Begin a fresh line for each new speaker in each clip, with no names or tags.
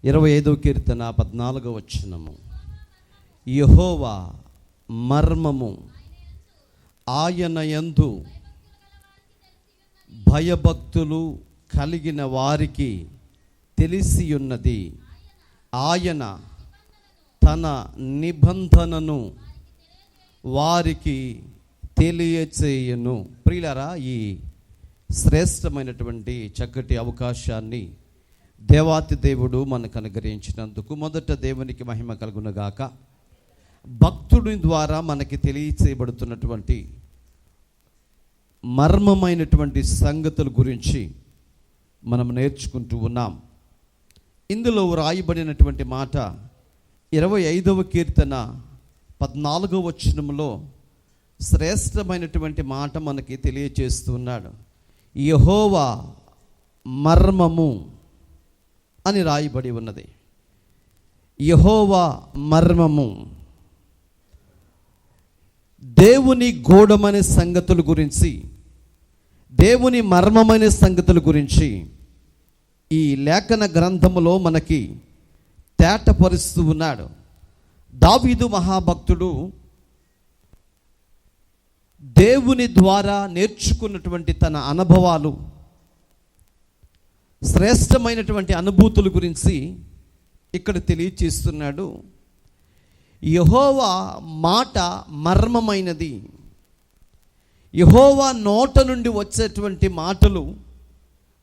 25వ కీర్తన 14వ వచనము. యెహోవా మర్మము ఆయన యందు భయభక్తులు కలిగిన వారికి తెలిసి ఉన్నది. ఆయన తన నిబంధనను వారికి తెలియచేయును. ప్రియులారా, ఈ శ్రేష్టమైనటువంటి చక్కటి అవకాశాన్ని దేవాతి దేవుడు మనకు అనుగ్రహించినందుకు మొదట దేవునికి మహిమ కలుగునుగాక. భక్తుడి ద్వారా మనకి తెలియచేయబడుతున్నటువంటి మర్మమైనటువంటి సంగతుల గురించి మనం నేర్చుకుంటూ ఉన్నాం. ఇందులో రాయబడినటువంటి మాట 25వ కీర్తన 14వ వచనంలో శ్రేష్టమైనటువంటి మాట మనకి తెలియచేస్తున్నాడు. యెహోవా మర్మము అని రాయబడి ఉన్నది. యెహోవా మర్మము, దేవుని గూఢమైన సంగతుల గురించి, దేవుని మర్మమైన సంగతుల గురించి ఈ లేఖన గ్రంథములో మనకి తేటపరుస్తూ ఉన్నాడు. దావీదు మహాభక్తుడు దేవుని ద్వారా నేర్చుకున్నటువంటి తన అనుభవాలు, శ్రేష్టమైనటువంటి అనుభూతుల గురించి ఇక్కడ తెలియచేస్తున్నాడు. యెహోవా మాట మర్మమైనది. యెహోవా నోట నుండి వచ్చేటువంటి మాటలు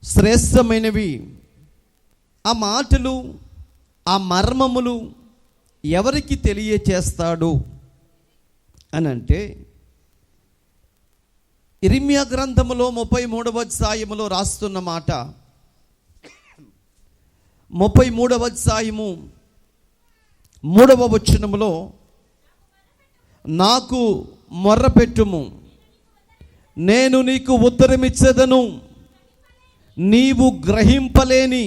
శ్రేష్టమైనవి. ఆ మాటలు, ఆ మర్మములు ఎవరికి తెలియచేస్తాడు అని అంటే, ఇర్మియా గ్రంథములో 33వ అధ్యాయములో రాస్తున్న మాట, 33వ అధ్యాయము 3వ వచనములో, నాకు మొర్రపెట్టుము, నేను నీకు ఉత్తరమిచ్చేదను, నీవు గ్రహింపలేని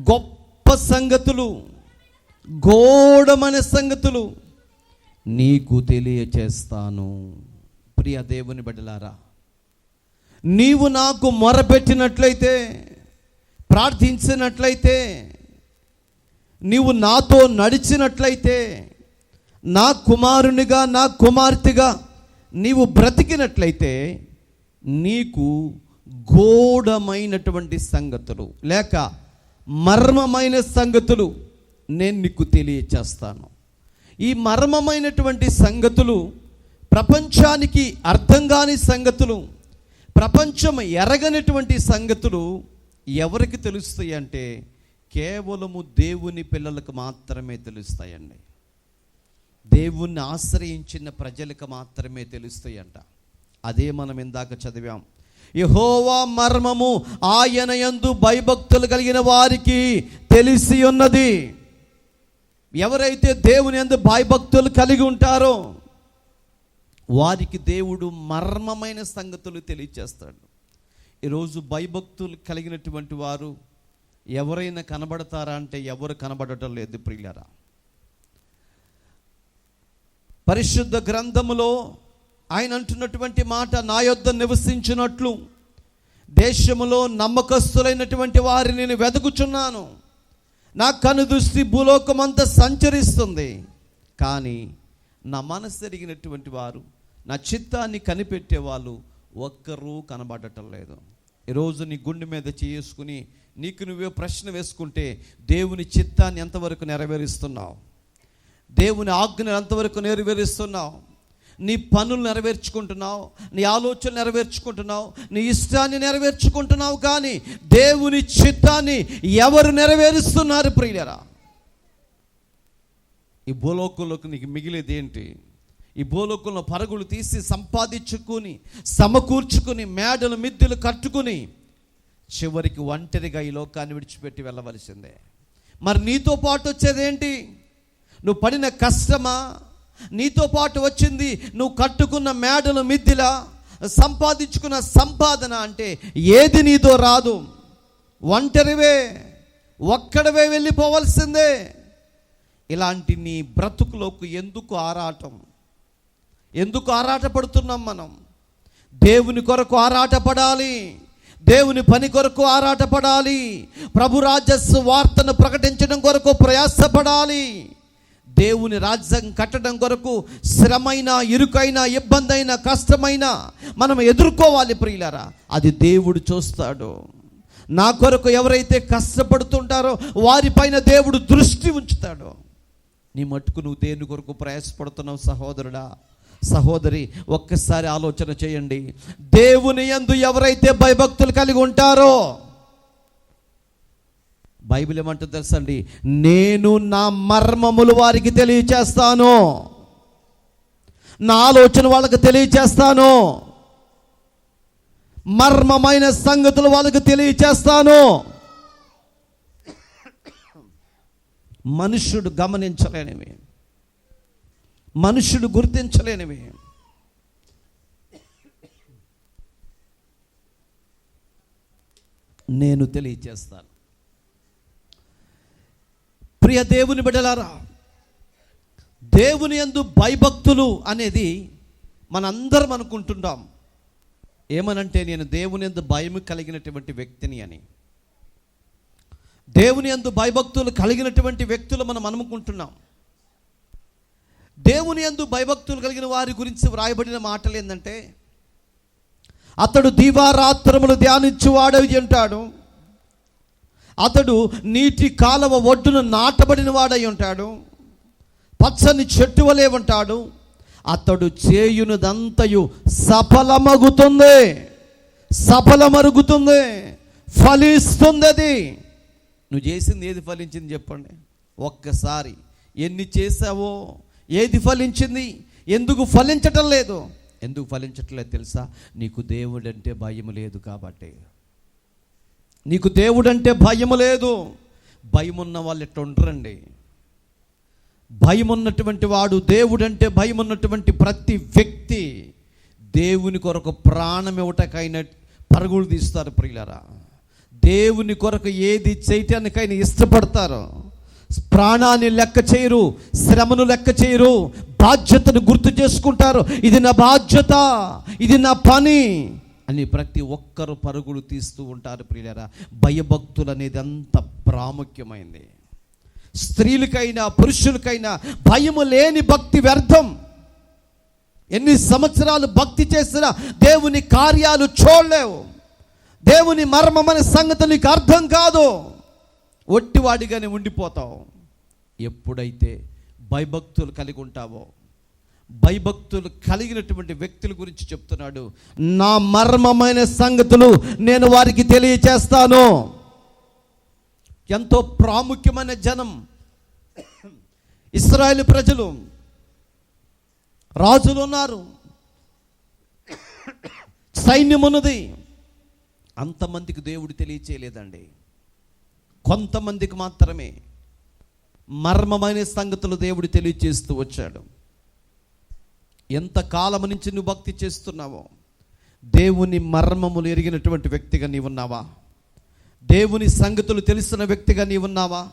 గొప్ప సంగతులు, గూఢమైన సంగతులు నీకు తెలియచేస్తాను. ప్రియ దేవుని బిడ్డలారా, నీవు నాకు మొరపెట్టినట్లయితే, ప్రార్థించినట్లయితే, నీవు నాతో నడిచినట్లయితే, నా కుమారునిగా, నా కుమార్తెగా నీవు బ్రతికినట్లయితే, నీకు గూఢమైనటువంటి సంగతులు లేక మర్మమైన సంగతులు నేను నీకు తెలియచేస్తాను. ఈ మర్మమైనటువంటి సంగతులు, ప్రపంచానికి అర్థం కాని సంగతులు, ప్రపంచం ఎరగనటువంటి సంగతులు ఎవరికి తెలుస్తాయి అంటే కేవలము దేవుని పిల్లలకు మాత్రమే తెలుస్తాయండి. దేవుణ్ణి ఆశ్రయించిన ప్రజలకు మాత్రమే తెలుస్తాయంట. అదే మనం ఇందాక చదివాం. యెహోవా మర్మము ఆయన యందు భయభక్తులు కలిగిన వారికి తెలిసి ఉన్నది. ఎవరైతే దేవుని యందు భయభక్తులు కలిగి ఉంటారో వారికి దేవుడు మర్మమైన సంగతులు తెలియచేస్తాడు. ఈరోజు భయభక్తులు కలిగినటువంటి వారు ఎవరైనా కనబడతారా అంటే ఎవరు కనబడటం లేదు ప్రియులారా. పరిశుద్ధ గ్రంథములో ఆయన అంటున్నటువంటి మాట, నా యొద్ద నివసించినట్లు దేశములో నమ్మకస్తులైనటువంటి వారిని నేను వెతుకుచున్నాను. నా కనుదృష్టి భూలోకమంతా సంచరిస్తుంది, కానీ నా మనసు ఎరిగినటువంటి వారు, నా చిత్తాన్ని కనిపెట్టే వాళ్ళు ఒక్కరూ కనబడటం లేదు. ఈరోజు నీ గుండె మీద చేసుకుని నీకు నువ్వే ప్రశ్న వేసుకుంటే, దేవుని చిత్తాన్ని ఎంతవరకు నెరవేరుస్తున్నావు? దేవుని ఆజ్ఞను ఎంతవరకు నెరవేరుస్తున్నావు? నీ పనులు నెరవేర్చుకుంటున్నావు, నీ ఆలోచనలు నెరవేర్చుకుంటున్నావు, నీ ఇష్టాన్ని నెరవేర్చుకుంటున్నావు, కానీ దేవుని చిత్తాన్ని ఎవరు నెరవేరుస్తున్నారు ప్రియులారా? ఈ భూలోకంలోకి నీకు మిగిలేది ఏంటి? ఈ భూలోకంలో పరుగులు తీసి సంపాదించుకుని, సమకూర్చుకుని, మేడలు మిద్దెలు కట్టుకుని చివరికి ఒంటరిగా ఈ లోకాన్ని విడిచిపెట్టి వెళ్ళవలసిందే. మరి నీతో పాటు వచ్చేదేంటి? నువ్వు పడిన కష్టమా? నీతో పాటు వచ్చింది నువ్వు కట్టుకున్న మేడలు మిద్దెలా, సంపాదించుకున్న సంపాదన అంటే ఏది నీతో రాదు. ఒంటరివే, ఒక్కడవే వెళ్ళిపోవలసిందే. ఇలాంటి నీ బ్రతుకులోకి ఎందుకు ఆరాటం? ఎందుకు ఆరాటపడుతున్నాం మనం? దేవుని కొరకు ఆరాటపడాలి, దేవుని పని కొరకు ఆరాటపడాలి, ప్రభు రాజ్య సువార్తను ప్రకటించడం కొరకు ప్రయాసపడాలి, దేవుని రాజ్యం కట్టడం కొరకు శ్రమైన, ఇరుకైన, ఇబ్బందైన, కష్టమైన మనం ఎదుర్కోవాలి ప్రియులారా. అది దేవుడు చూస్తాడు. నా కొరకు ఎవరైతే కష్టపడుతుంటారో వారిపైన దేవుడు దృష్టి ఉంచుతాడు. నీ మట్టుకు నువ్వు దేని కొరకు ప్రయాసపడుతున్నావు సహోదరుడా, సహోదరి, ఒక్కసారి ఆలోచన చేయండి. దేవుని యందు ఎవరైతే భయభక్తులు కలిగి ఉంటారో, బైబిల్ ఏమంటుంది తెలుసండి, నేను నా మర్మములు వారికి తెలియచేస్తాను, నా ఆలోచన వాళ్ళకి తెలియచేస్తాను, మర్మమైన సంగతులు వాళ్ళకి తెలియచేస్తాను. మనుష్యుడు గమనించలేనివి, మనుష్యుడు గుర్తించలేనివి నేను తెలియచేస్తాను. ప్రియ దేవుని బిడ్డలారా, దేవుని యందు భయభక్తులు అనేది మనందరం అనుకుంటున్నాం. ఏమనంటే నేను దేవుని యందు భయం కలిగినటువంటి వ్యక్తిని అని. దేవుని యందు భయభక్తులు కలిగినటువంటి వ్యక్తులు మనం అనుకుంటున్నాం. దేవుని యందు భయభక్తులు కలిగిన వారి గురించి వ్రాయబడిన మాటలు ఏంటంటే, అతడు దీవారాత్రములు ధ్యానించువాడై ఉంటాడు, అతడు నీటి కాలవ ఒడ్డున నాటబడిన వాడై ఉంటాడు, పచ్చని చెట్టు వలె ఉంటాడు, అతడు చేయునదంతయు సఫలమగుతుంది, సఫలమరుగుతుంది, ఫలిస్తుంది. అది నువ్వు చేసింది ఏది ఫలించింది చెప్పండి ఒక్కసారి. ఎన్ని చేసావో, ఏది ఫలించింది, ఎందుకు ఫలించటం లేదు? ఎందుకు ఫలించట్లేదు తెలుసా? నీకు దేవుడంటే భయం లేదు కాబట్టి. నీకు దేవుడంటే భయం లేదు. భయం ఉన్న వాళ్ళు ఎట్లా ఉండరండి? భయం ఉన్నటువంటి వాడు, దేవుడంటే భయం ఉన్నటువంటి ప్రతి వ్యక్తి దేవుని కొరకు ప్రాణం ఇవ్వటకైనా పరుగులు తీస్తారు ప్రియులారా. దేవుని కొరకు ఏది చేయటానికైనా ఇష్టపడతారు. ప్రాణాన్ని లెక్క చేయరు, శ్రమను లెక్క చేయరు, బాధ్యతను గుర్తు చేసుకుంటారు. ఇది నా బాధ్యత, ఇది నా పని అని ప్రతి ఒక్కరు పరుగులు తీస్తూ ఉంటారు ప్రియులారా. భయభక్తులు అనేది అంత ప్రాముఖ్యమైంది. స్త్రీలకైనా పురుషులకైనా భయము లేని భక్తి వ్యర్థం. ఎన్ని సంవత్సరాలు భక్తి చేసినా దేవుని కార్యాలు చూడలేవు. దేవుని మర్మమైన సంగతి నీకు అర్థం కాదు. ఒట్టివాడిగానే ఉండిపోతావు. ఎప్పుడైతే భయభక్తులు కలిగి ఉంటావో, భయభక్తులు కలిగినటువంటి వ్యక్తుల గురించి చెప్తున్నాడు, నా మర్మమైన సంగతులు నేను వారికి తెలియచేస్తాను. ఎంతో ప్రాముఖ్యమైన జనం ఇశ్రాయేలు ప్రజలు. రాజులు ఉన్నారు, సైన్యం ఉన్నది. అంతమందికి దేవుడు తెలియచేయలేదండి. కొంతమందికి మాత్రమే మర్మమైన సంగతులు దేవుడు తెలియచేస్తూ వచ్చాడు. ఎంత కాలం నుంచి నువ్వు భక్తి చేస్తున్నావో, దేవుని మర్మములు ఎరిగినటువంటి వ్యక్తిగా నీవున్నావా? దేవుని సంగతులు తెలిసిన వ్యక్తిగా నీవున్నావా?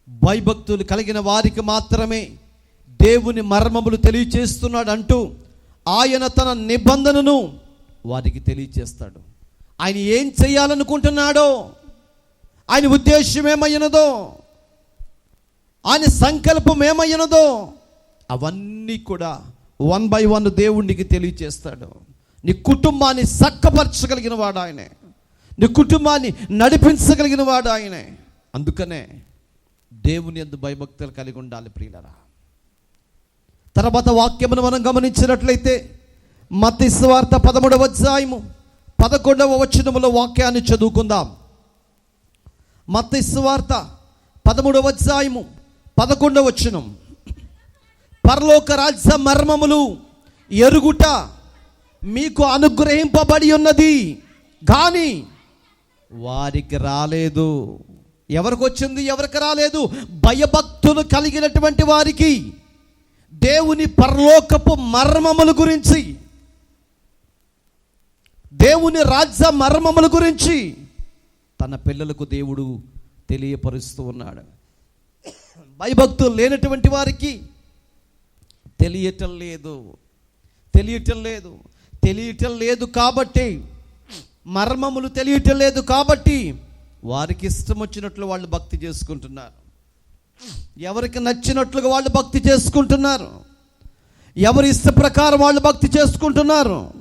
భయభక్తులు కలిగిన వారికి మాత్రమే దేవుని మర్మములు తెలియచేస్తున్నాడు అంటూ ఆయన తన నిబంధనను వారికి తెలియచేస్తాడు. ఆయన ఏం చేయాలనుకుంటున్నాడో, ఆయన ఉద్దేశం ఏమైనదో, ఆయన సంకల్పం ఏమైనదో అవన్నీ కూడా 1 by 1 దేవునికి తెలియచేస్తాడు. నీ కుటుంబాన్ని చక్కపరచగలిగిన వాడు ఆయనే, నీ కుటుంబాన్ని నడిపించగలిగిన వాడు ఆయనే. అందుకనే దేవుని యందు భయభక్తులు కలిగి ఉండాలి ప్రియులారా. తర్వాత వాక్యమును మనం గమనించినట్లయితే మత్తయి సువార్త 13వ అధ్యాయము 11వ వచనములో వాక్యాన్ని చదువుకుందాం. మత్తయి సువార్త 13వ అధ్యాయము 11వ వచనం. పరలోక రాజ్య మర్మములు ఎరుగుట మీకు అనుగ్రహింపబడి ఉన్నది, కానీ వారికి రాలేదు. ఎవరికి వచ్చింది? ఎవరికి రాలేదు? భయభక్తులు కలిగినటువంటి వారికి దేవుని పరలోకపు మర్మముల గురించి, దేవుని రాజ్య మర్మముల గురించి తన పిల్లలకు దేవుడు తెలియపరుస్తూ ఉన్నాడు. భయభక్తులు లేనటువంటి వారికి తెలియటం లేదు. కాబట్టి మర్మములు తెలియటం లేదు కాబట్టి వారికి ఇష్టం వచ్చినట్లు వాళ్ళు భక్తి చేసుకుంటున్నారు. ఎవరికి నచ్చినట్లుగా వాళ్ళు భక్తి చేసుకుంటున్నారు. ఎవరి ఇష్ట ప్రకారం వాళ్ళు భక్తి చేసుకుంటున్నారు.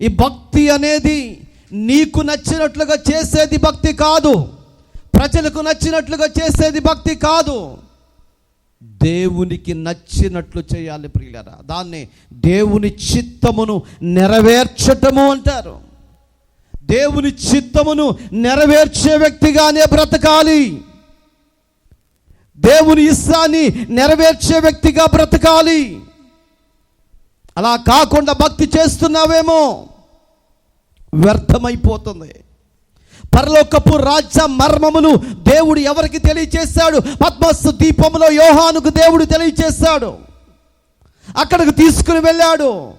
ఈ భక్తి అనేది నీకు నచ్చినట్లుగా చేసేది భక్తి కాదు. ప్రజలకు నచ్చినట్లుగా చేసేది భక్తి కాదు. దేవునికి నచ్చినట్లు చేయాలి ప్రియులారా. దాన్ని దేవుని చిత్తమును నెరవేర్చటము అంటారు. దేవుని చిత్తమును నెరవేర్చే వ్యక్తిగానే బ్రతకాలి. దేవుని ఇష్టాన్ని నెరవేర్చే వ్యక్తిగా బ్రతకాలి. అలా కాకుండా భక్తి చేస్తున్నావేమో వ్యర్థమైపోతుంది. పరలోకపు రాజ్య మర్మములు దేవుడు ఎవరికి తెలియచేశాడు? పద్మస్తు దీపములో యోహానుకు దేవుడు తెలియచేశాడు. అక్కడికి తీసుకుని వెళ్ళాడు.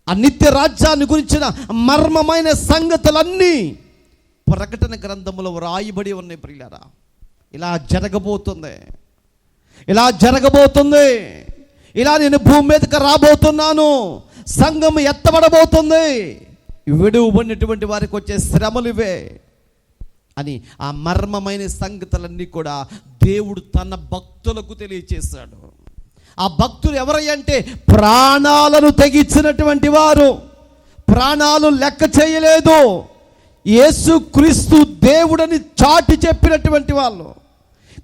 ఆ నిత్య రాజ్యాన్ని గురించిన మర్మమైన సంగతులన్నీ ప్రకటన గ్రంథములో వ్రాయబడి ఉన్నాయి ప్రియులారా. ఇలా జరగబోతుంది, ఇలా జరగబోతుంది. ఇలా నేను భూమి మీదకి రాబోతున్నాను. సంఘం ఎత్తబడబోతుంది. విడువబడినటువంటి వారికి వచ్చే శ్రమలు ఇవే అని ఆ మర్మమైన సంగతులన్నీ కూడా దేవుడు తన భక్తులకు తెలియచేశాడు. ఆ భక్తులు ఎవరంటే ప్రాణాలను తెగించినటువంటి వారు. ప్రాణాలు లెక్క చేయలేదు. యేసు క్రీస్తు దేవుడని చాటి చెప్పినటువంటి వాళ్ళు,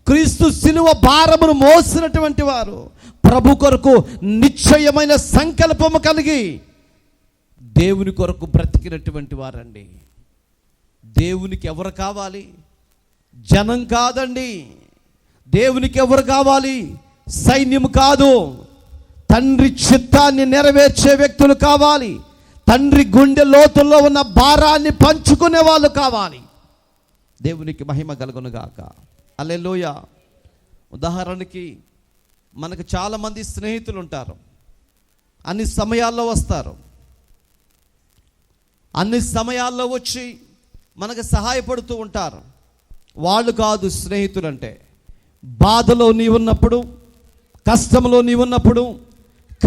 క్రీస్తు శిలువ భారమును మోసినటువంటి వారు, ప్రభు కొరకు నిశ్చయమైన సంకల్పము కలిగి దేవుని కొరకు బ్రతికినటువంటి వారండి. దేవునికి ఎవరు కావాలి? జనం కాదండి. దేవునికి ఎవరు కావాలి? సైన్యం కాదు. తండ్రి చిత్తాన్ని నెరవేర్చే వ్యక్తులు కావాలి. తండ్రి గుండె లోతుల్లో ఉన్న భారాన్ని పంచుకునే వాళ్ళు కావాలి. దేవునికి మహిమ కలుగును గాక. హల్లెలూయా. ఉదాహరణకి మనకు చాలామంది స్నేహితులు ఉంటారు. అన్ని సమయాల్లో వస్తారు. అన్ని సమయాల్లో వచ్చి మనకు సహాయపడుతూ ఉంటారు. వాళ్ళు కాదు స్నేహితులు అంటే. బాధలో నీవున్నప్పుడు, కష్టంలో నీవున్నప్పుడు,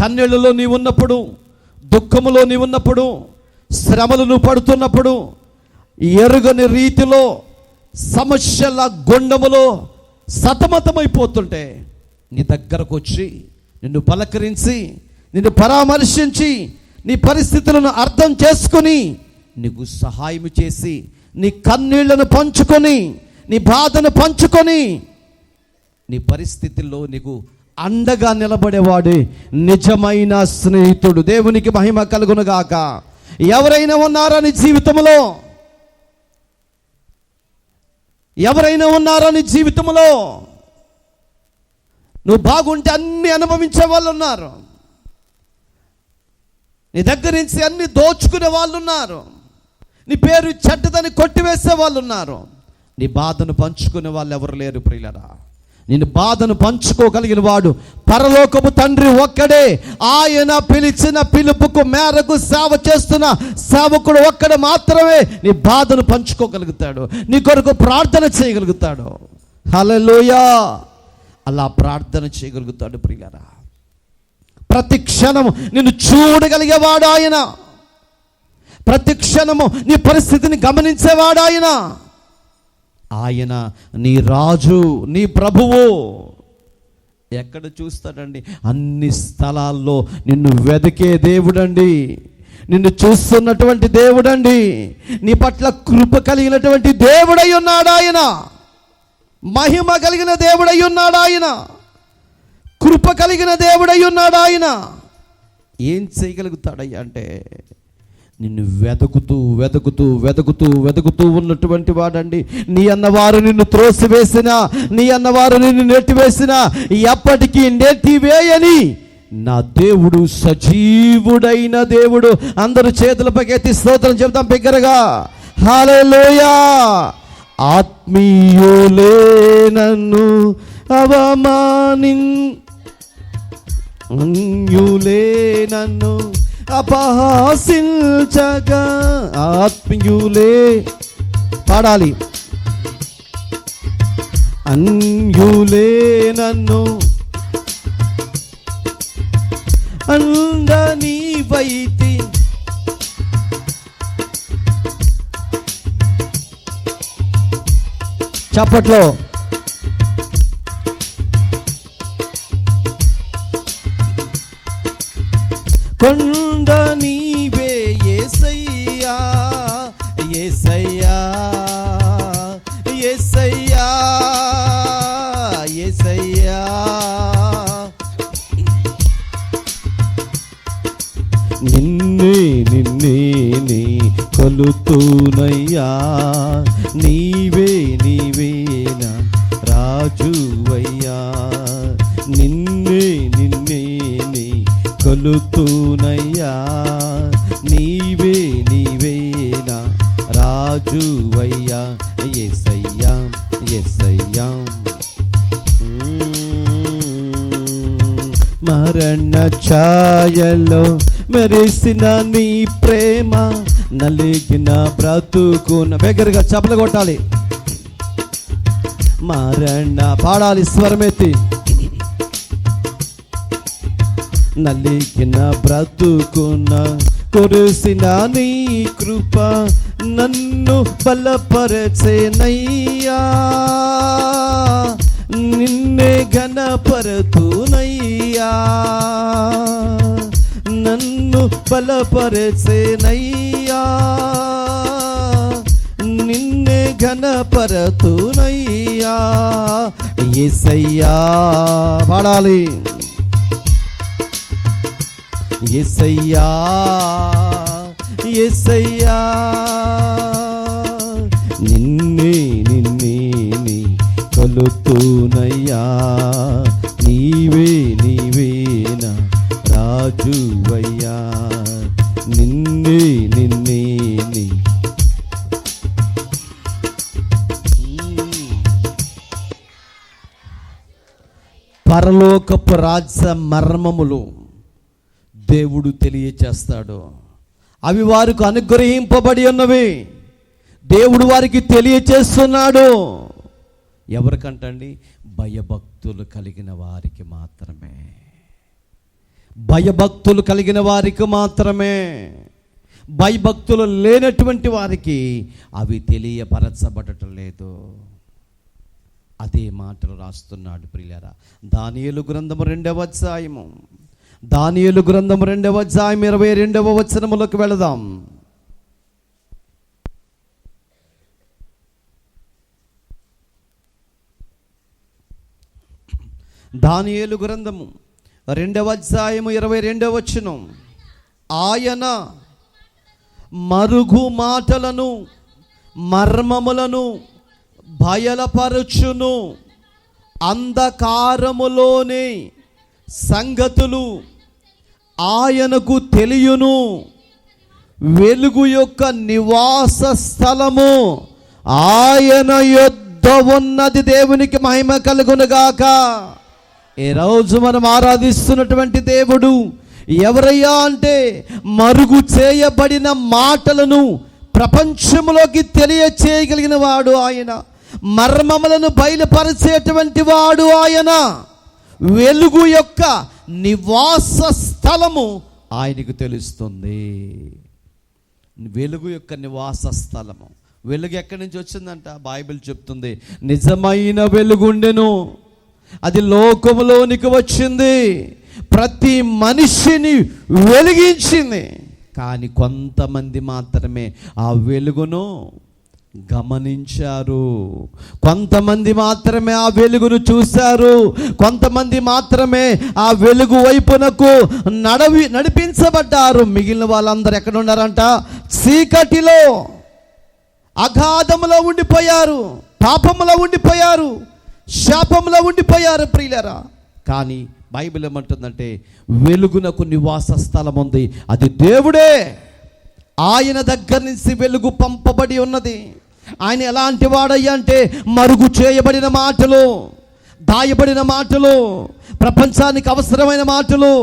కన్నీళ్ళలో నీవున్నప్పుడు, దుఃఖములో నీవున్నప్పుడు, శ్రమలు నువ్వు పడుతున్నప్పుడు, ఎరుగని రీతిలో సమస్యల గుండములో సతమతమైపోతుంటే నీ దగ్గరకు వచ్చి నిన్ను పలకరించి, నిన్ను పరామర్శించి, నీ పరిస్థితులను అర్థం చేసుకుని నీకు సహాయం చేసి, నీ కన్నీళ్లను పంచుకొని, నీ బాధను పంచుకొని, నీ పరిస్థితుల్లో నీకు అండగా నిలబడేవాడే నిజమైన స్నేహితుడు. దేవునికి మహిమ కలుగునుగాక. ఎవరైనా ఉన్నారా నీ జీవితంలో? ఎవరైనా ఉన్నారా నీ జీవితంలో? నువ్వు బాగుంటే అన్ని అనుభవించే వాళ్ళు ఉన్నారు. నీ దగ్గర నుంచి అన్ని దోచుకునే వాళ్ళు ఉన్నారు. నీ పేరు చెడ్డదని కొట్టివేసే వాళ్ళు ఉన్నారు. నీ బాధను పంచుకునే వాళ్ళు ఎవరు లేరు ప్రియులరా. నేను బాధను పంచుకోగలిగిన వాడు పరలోకపు తండ్రి ఒక్కడే. ఆయన పిలిచిన పిలుపుకు మేరకు సేవ చేస్తున్న సేవకుడు ఒక్కడే మాత్రమే నీ బాధను పంచుకోగలుగుతాడు. నీ కొరకు ప్రార్థన చేయగలుగుతాడు. హల్లెలూయా. అలా ప్రార్థన చేయగలుగుతాడు ప్రియులరా. ప్రతి క్షణము నిన్ను చూడగలిగేవాడు ఆయన. ప్రతి క్షణము నీ పరిస్థితిని గమనించేవాడు ఆయన. ఆయన నీ రాజు, నీ ప్రభువు. ఎక్కడ చూస్తాడండి? అన్ని స్థలాల్లో నిన్ను వెతికే దేవుడండి. నిన్ను చూస్తున్నటువంటి దేవుడండి. నీ పట్ల కృప కలిగినటువంటి దేవుడై ఉన్నాడు ఆయన. మహిమ కలిగిన దేవుడై ఉన్నాడు ఆయన. కృప కలిగిన దేవుడై ఉన్నాడు ఆయన. ఏం చేయగలుగుతాడయ్యా అంటే నిన్ను వెతుకుతూ వెతుకుతూ వెతుకుతూ వెతుకుతూ ఉన్నటువంటి వాడండి. నీ అన్నవారు నిన్ను త్రోసివేసినా, నీ అన్నవారు నిన్ను నెట్టివేసినా ఎప్పటికీ నెట్టివేయని నా దేవుడు సజీవుడైన దేవుడు. అందరూ చేతులపైకి ఎత్తి స్తోత్రం చెప్తాం బిగ్గరగా. హల్లెలూయా. ఆత్మీయులే నన్ను అన్యులే నన్ను అపహాసించగా, ఆత్మీయులే పాడాలి. అన్యులే నన్ను అందని వైతి చప్పట్లో. కొండ నీవే యేసయ్యా, యేసయ్యా, యేసయ్యా, యేసయ్యా. నిన్నే నిన్నే నీ కొలుతూనయ్యా, నీవే నీవేనా రాజువయ్యా. నిన్నే నిన్నే నీ కొలుతూనయ్యా, నీవే నీవేనా రాజువయ్యా. యేసయ్యా, యేసయ్యా. మరణ ఛాయలో మెరిసిన నీ ప్రేమ, నలిగిన బ్రతుకున దగ్గరగా చప్పలు కొట్టాలి. మరణ పాడాలి స్వరమెత్తి. నలిగిన బ్రతుకున కురిసిన నీ కృప, నన్ను బలపరచేనయ్యా, నిన్నే ఘనపరతునయ్యా, నన్ను బలపరచేనయ్యా, నిన్నే ఘనపరతునయ్యా. యేసయ్యా పాడాలి. యేసయ్యా, యేసయ్యా. నిన్నే నిన్నే నీ కొలుతూనయ్యా, నీవే నీవేనా రాజువయ్యా. నిన్నే నిన్నే నీ పరలోకపు రాజ్య మర్మములు దేవుడు తెలియచేస్తాడు. అవి వారికి అనుగ్రహింపబడి ఉన్నవి. దేవుడు వారికి తెలియచేస్తున్నాడు. ఎవరికంటండి? భయభక్తులు కలిగిన వారికి మాత్రమే. భయభక్తులు కలిగిన వారికి మాత్రమే. భయభక్తులు లేనటువంటి వారికి అవి తెలియపరచబడటం లేదు. అదే మాటలు రాస్తున్నాడు ప్రియులారా. దానియేలు గ్రంథము 2వ అధ్యాయము, దానియేలు గ్రంథము 2వ అధ్యాయం 22వ వచనములోకి వెళదాం. దానియేలు గ్రంథము 2వ అధ్యాయము 22వ వచనం. ఆయన మరుగు మాటలను మర్మములను బయలుపరచును, అంధకారములోని సంగతులు ఆయనకు తెలియను. వెలుగు యొక్క నివాస స్థలము ఆయన యొద్ద ఉన్నది. దేవునికి మహిమ కలుగునుగాక. ఈ రోజు మనం ఆరాధిస్తున్నటువంటి దేవుడు ఎవరయ్యా అంటే, మరుగు చేయబడిన మాటలను ప్రపంచంలోకి తెలియచేయగలిగిన వాడు ఆయన. మర్మములను బయలుపరిచేటువంటి వాడు ఆయన. వెలుగు యొక్క నివాస స్థలము ఆయనకు తెలుస్తుంది. వెలుగు యొక్క నివాస స్థలము. వెలుగు ఎక్కడి నుంచి వచ్చిందంట? బైబిల్ చెప్తుంది, నిజమైన వెలుగుండెను, అది లోకములోనికి వచ్చింది, ప్రతి మనిషిని వెలిగించింది. కానీ కొంతమంది మాత్రమే ఆ వెలుగును గమనించారు. కొంతమంది మాత్రమే ఆ వెలుగును చూశారు. కొంతమంది మాత్రమే ఆ వెలుగు వైపునకు నడిపించబడ్డారు. మిగిలిన వాళ్ళందరూ ఎక్కడ ఉన్నారంట? చీకటిలో, అగాధములో ఉండిపోయారు, పాపములో ఉండిపోయారు, శాపములో ఉండిపోయారు ప్రియులారా. కానీ బైబిల్ ఏమంటుందంటే, వెలుగునకు నివాస స్థలం ఉంది, అది దేవుడే. ఆయన దగ్గర నుంచి వెలుగు పంపబడి ఉన్నది. ఆయన ఎలాంటి వాడయ్యా అంటే, మరుగు చేయబడిన మాటలు, దాయబడిన మాటలు, ప్రపంచానికి అవసరమైన మాటలు,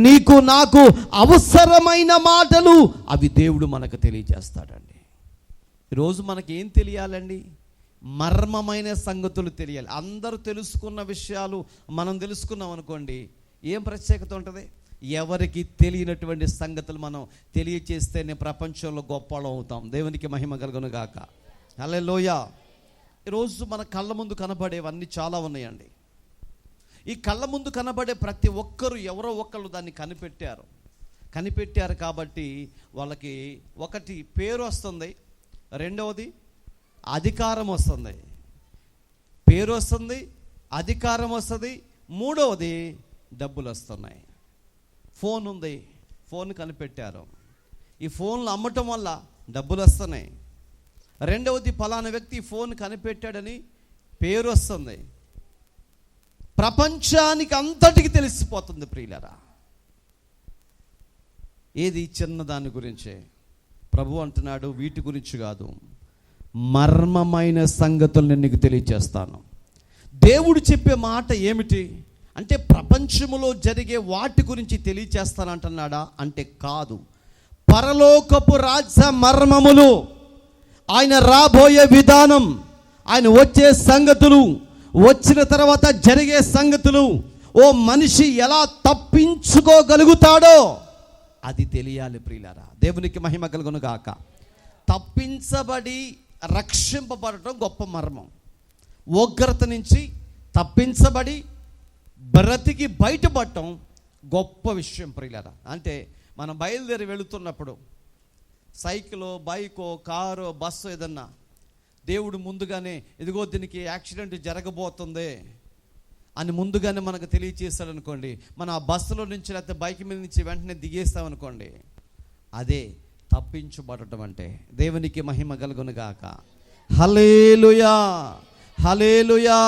నీకు నాకు అవసరమైన మాటలు, అవి దేవుడు మనకు తెలియజేస్తాడండి. ఈరోజు మనకి ఏం తెలియాలండి? మర్మమైన సంగతులు తెలియాలి. అందరూ తెలుసుకున్న విషయాలు మనం తెలుసుకున్నాం అనుకోండి, ఏం ప్రత్యేకత ఉంటుంది? ఎవరికి తెలియనటువంటి సంగతులు మనం తెలియచేస్తేనే ప్రపంచంలో గొప్పలు అవుతాం. దేవునికి మహిమ కలుగును గాక. హల్లెలూయా. ఈరోజు మన కళ్ళ ముందు కనబడేవన్నీ చాలా ఉన్నాయండి. ఈ కళ్ళ ముందు కనబడే ప్రతి ఒక్కరు ఎవరో ఒకళ్ళు దాన్ని కనిపెట్టారు కాబట్టి వాళ్ళకి ఒకటి పేరు వస్తుంది, రెండవది అధికారం వస్తుంది. పేరు వస్తుంది, అధికారం వస్తుంది, మూడవది డబ్బులు వస్తున్నాయి. ఫోన్ ఉంది, ఫోన్ కనిపెట్టారు. ఈ ఫోన్లు అమ్మటం వల్ల డబ్బులు వస్తున్నాయి. రెండవది ఫలానా వ్యక్తి ఫోన్ కనిపెట్టాడని పేరు వస్తుంది. ప్రపంచానికి అంతటికి తెలిసిపోతుంది ప్రియులారా. ఏది చిన్న దాని గురించే. ప్రభు అంటున్నాడు, వీటి గురించి కాదు, మర్మమైన సంగతులను నీకు తెలియజేస్తాను. దేవుడు చెప్పే మాట ఏమిటి అంటే, ప్రపంచములో జరిగే వాటి గురించి తెలియజేస్తానంటున్నాడా అంటే కాదు. పరలోకపు రాజ్య మర్మములు, ఆయన రాబోయే విధానం, ఆయన వచ్చే సంగతులు, వచ్చిన తర్వాత జరిగే సంగతులు, ఓ మనిషి ఎలా తప్పించుకోగలుగుతాడో అది తెలియాలి ప్రియులారా. దేవునికి మహిమ కలుగును గాక. తప్పించబడి రక్షింపబడటం గొప్ప మర్మం. ఉగ్రత నుంచి తప్పించబడి బ్రతికి బయటపడటం గొప్ప విషయం ప్రియులారా. అంటే మనం బయలుదేరి వెళుతున్నప్పుడు సైకిలో, బైకో, కారో, బస్సు ఏదన్నా దేవుడు ముందుగానే ఇదిగో దీనికి యాక్సిడెంట్ జరగబోతుంది అని ముందుగానే మనకు తెలియచేస్తాడు అనుకోండి. మనం ఆ బస్సులో నుంచి లేకపోతే బైక్ మీద నుంచి వెంటనే దిగేస్తామనుకోండి, అదే తప్పించబడటం అంటే. దేవునికి మహిమ కలుగును గాక. హల్లెలూయా, హల్లెలూయా.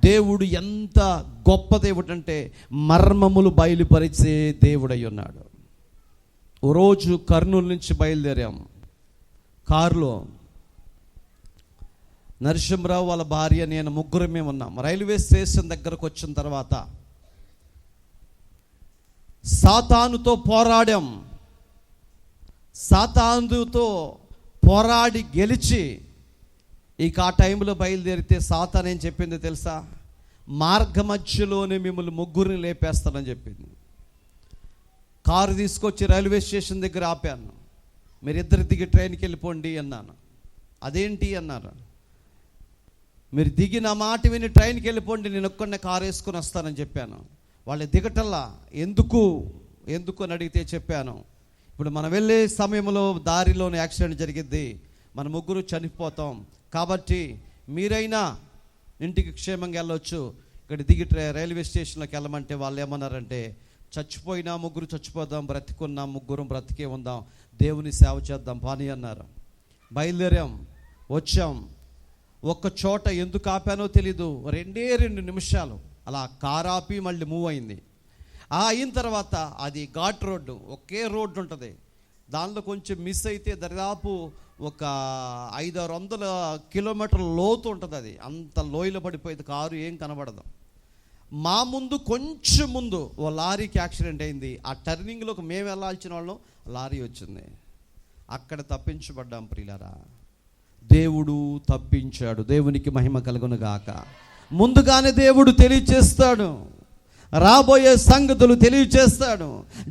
దేవుడు ఎంత గొప్ప దేవుడు అంటే మర్మములు బయలుపరిచే దేవుడై ఉన్నాడు. ఓ రోజు కర్నూలు నుంచి బయలుదేరాం కారులో. నరసింహరావు వాళ్ళ భార్య, నేను, ముగ్గురమే ఉన్నాం. రైల్వే స్టేషన్ దగ్గరకు వచ్చిన తర్వాత సాతానుతో పోరాడాం. సాతానుతో పోరాడి గెలిచి ఇక ఆ టైంలో బయలుదేరితే సాతాను ఏం చెప్పింది తెలుసా? మార్గ మధ్యలోనే మిమ్మల్ని ముగ్గురిని లేపేస్తానని చెప్పింది. కారు తీసుకొచ్చి రైల్వే స్టేషన్ దగ్గర ఆపాను. మీరిద్దరు దిగి ట్రైన్కి వెళ్ళిపోండి అన్నాను. అదేంటి అన్నారు. మీరు దిగిన మాట విని ట్రైన్కి వెళ్ళిపోండి, నేను ఒక్కడినే కారు వేసుకొని వస్తానని చెప్పాను. వాళ్ళు దిగటల్లా. ఎందుకు అని అడిగితే చెప్పాను, ఇప్పుడు మనం వెళ్ళే సమయంలో దారిలోనే యాక్సిడెంట్ జరిగిద్ది, మన ముగ్గురు చనిపోతాం, కాబట్టి మీరైనా ఇంటికి క్షేమంగా వెళ్ళొచ్చు, ఇక్కడ దిగి రైల్వే స్టేషన్లోకి వెళ్ళమంటే వాళ్ళు ఏమన్నారంటే, చచ్చిపోయినా ముగ్గురు చచ్చిపోదాం, బ్రతికున్నా ముగ్గురం బ్రతికే ఉందాం, దేవుని సేవ చేద్దాం పాని అన్నారు. బయలుదేరాం, వచ్చాం. ఒక్క చోట ఎందుకు ఆపానో తెలీదు, 2 నిమిషాలు అలా కారు ఆపి మళ్ళీ మూవ్ అయింది. అయిన తర్వాత అది ఘాట్ రోడ్డు, ఒకే రోడ్డు ఉంటుంది, దానిలో కొంచెం మిస్ అయితే దాదాపు ఒక 500-600 కిలోమీటర్ల లోతు ఉంటుంది. అది అంత లోయలో పడిపోయింది, కారు ఏం కనబడదు. మా ముందు కొంచెం ముందు ఓ లారీకి యాక్సిడెంట్ అయింది. ఆ టర్నింగ్లోకి మేము వెళ్ళాల్సిన వాళ్ళం, లారీ వచ్చింది. అక్కడ తప్పించబడ్డాం ప్రియులారా. దేవుడు తప్పించాడు. దేవునికి మహిమ కలుగును గాక. ముందుగానే దేవుడు తెలియచేస్తాడు, రాబోయే సంగతులు తెలియచేస్తాడు,